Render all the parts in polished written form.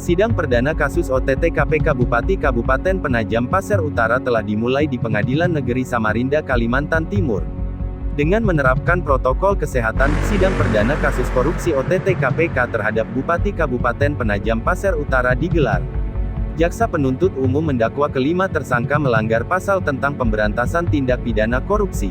Sidang perdana kasus OTT KPK Bupati Kabupaten Penajam Pasir Utara telah dimulai di Pengadilan Negeri Samarinda, Kalimantan Timur. Dengan menerapkan protokol kesehatan, sidang perdana kasus korupsi OTT KPK terhadap Bupati Kabupaten Penajam Pasir Utara digelar. Jaksa penuntut umum mendakwa kelima tersangka melanggar pasal tentang pemberantasan tindak pidana korupsi.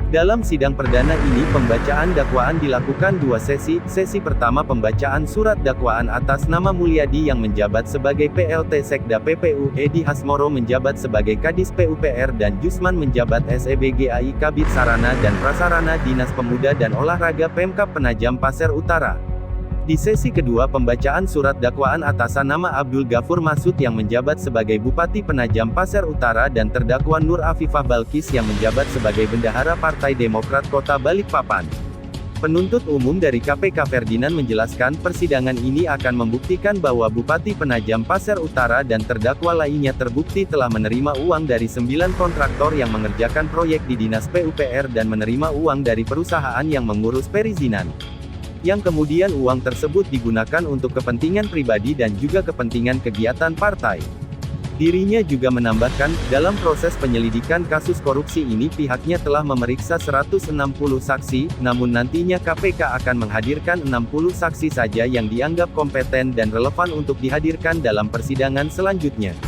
Dalam sidang perdana ini pembacaan dakwaan dilakukan dua sesi. Sesi pertama pembacaan surat dakwaan atas nama Mulyadi yang menjabat sebagai PLT Sekda PPU, Edi Hasmoro menjabat sebagai Kadis PUPR dan Jusman menjabat SEBGAI Kabid Sarana dan Prasarana Dinas Pemuda dan Olahraga Pemkab Penajam Pasir Utara. Di sesi kedua pembacaan surat dakwaan atas nama Abdul Ghafur Masud yang menjabat sebagai Bupati Penajam Pasir Utara dan terdakwa Nur Afifah Balkis yang menjabat sebagai Bendahara Partai Demokrat Kota Balikpapan. Penuntut umum dari KPK Ferdinand menjelaskan persidangan ini akan membuktikan bahwa Bupati Penajam Pasir Utara dan terdakwa lainnya terbukti telah menerima uang dari 9 kontraktor yang mengerjakan proyek di Dinas PUPR dan menerima uang dari perusahaan yang mengurus perizinan. Yang kemudian uang tersebut digunakan untuk kepentingan pribadi dan juga kepentingan kegiatan partai. Dirinya juga menambahkan, dalam proses penyelidikan kasus korupsi ini pihaknya telah memeriksa 160 saksi, namun nantinya KPK akan menghadirkan 60 saksi saja yang dianggap kompeten dan relevan untuk dihadirkan dalam persidangan selanjutnya.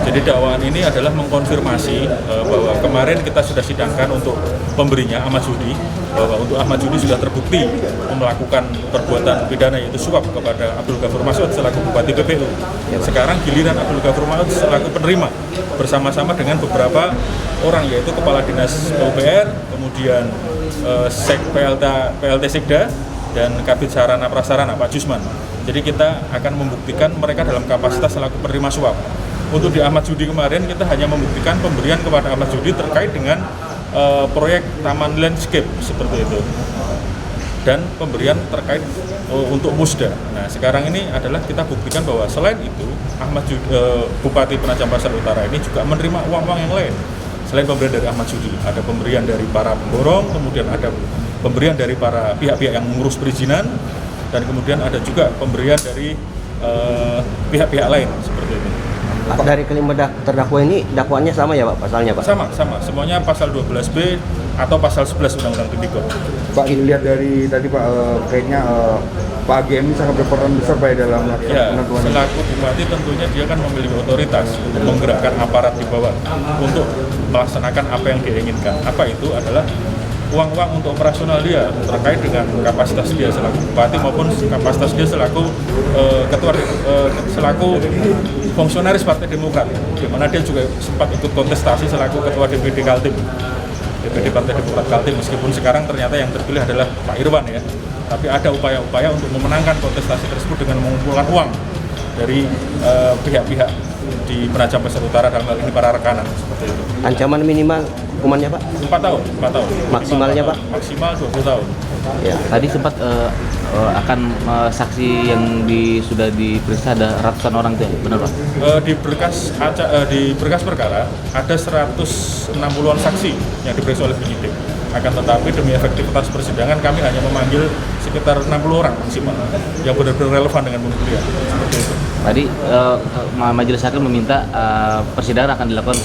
Jadi dakwaan ini adalah mengkonfirmasi bahwa kemarin kita sudah sidangkan untuk pemberinya Ahmad Judi, bahwa untuk Ahmad Judi sudah terbukti melakukan perbuatan pidana yaitu suap kepada Abdul Ghafur Masud selaku Bupati PPU. Sekarang giliran Abdul Ghafur Masud selaku penerima bersama-sama dengan beberapa orang yaitu Kepala Dinas PUPR, kemudian PLT Sekda dan Kabid Sarana Prasarana Pak Jusman. Jadi kita akan membuktikan mereka dalam kapasitas selaku penerima suap. Untuk di Ahmad Judi kemarin kita hanya membuktikan pemberian kepada Ahmad Judi terkait dengan proyek Taman Landscape seperti itu dan pemberian terkait untuk Musda. Nah sekarang ini adalah kita buktikan bahwa selain itu Ahmad Judi, Bupati Penajam Pasir Utara ini juga menerima uang-uang yang lain. Selain pemberian dari Ahmad Judi, ada pemberian dari para pemborong, kemudian ada pemberian dari para pihak-pihak yang mengurus perizinan, dan kemudian ada juga pemberian dari pihak-pihak lain seperti itu. Dari kelima terdakwa ini dakwaannya sama ya Pak, pasalnya Pak? Sama, semuanya pasal 12B atau pasal 11 Undang-Undang Tipikor. Pak, dilihat dari tadi Pak, kayaknya Pak AGM ini sangat berperan besar Pak dalam penentuan. Selaku Bupati tentunya dia kan memiliki otoritas untuk menggerakkan aparat di bawah untuk melaksanakan apa yang dia inginkan. Apa itu adalah uang-uang untuk operasional dia terkait dengan kapasitas dia selaku bupati maupun kapasitas dia selaku selaku fungsionaris Partai Demokrat, di mana dia juga sempat ikut kontestasi selaku ketua DPD Kaltim, DPD Partai Demokrat Kaltim, meskipun sekarang ternyata yang terpilih adalah Pak Irwan ya, tapi ada upaya-upaya untuk memenangkan kontestasi tersebut dengan mengumpulkan uang dari pihak-pihak di Penajam Pasir Utara, dalam hal ini para rekanan seperti itu. Ancaman minimal hukumannya Pak? 4 tahun. Maksimalnya Pak? Maksimal 20 tahun. Ya. Tadi sempat akan saksi yang sudah diperiksa ada ratusan orang itu, benar Pak? Di berkas perkara ada 160-an saksi yang diperiksa oleh penyidik. Akan tetapi demi efektivitas persidangan kami hanya memanggil sekitar 60 orang maksimal yang benar-benar relevan dengan pembuktian. Seperti itu. Tadi majelis hakim meminta persidangan akan dilakukan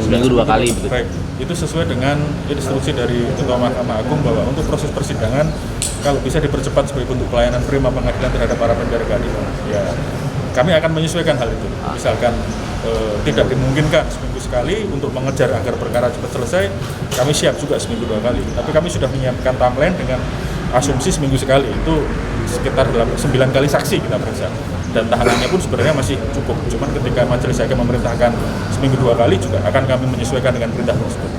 seminggu 2 kali begitu. Baik, itu sesuai dengan instruksi dari Ketua Mahkamah Agung bahwa untuk proses persidangan kalau bisa dipercepat sebagai bentuk pelayanan prima pengadilan terhadap para pencari keadilan. Ya, kami akan menyesuaikan hal itu. Misalkan tidak dimungkinkan seminggu sekali untuk mengejar agar perkara cepat selesai, kami siap juga seminggu 2 kali. Tapi kami sudah menyiapkan timeline dengan asumsi seminggu sekali, itu sekitar 9 kali saksi kita periksa. Dan tahanannya pun sebenarnya masih cukup. Cuman ketika majelis hakim memerintahkan seminggu 2 kali juga akan kami menyesuaikan dengan perintah tersebut.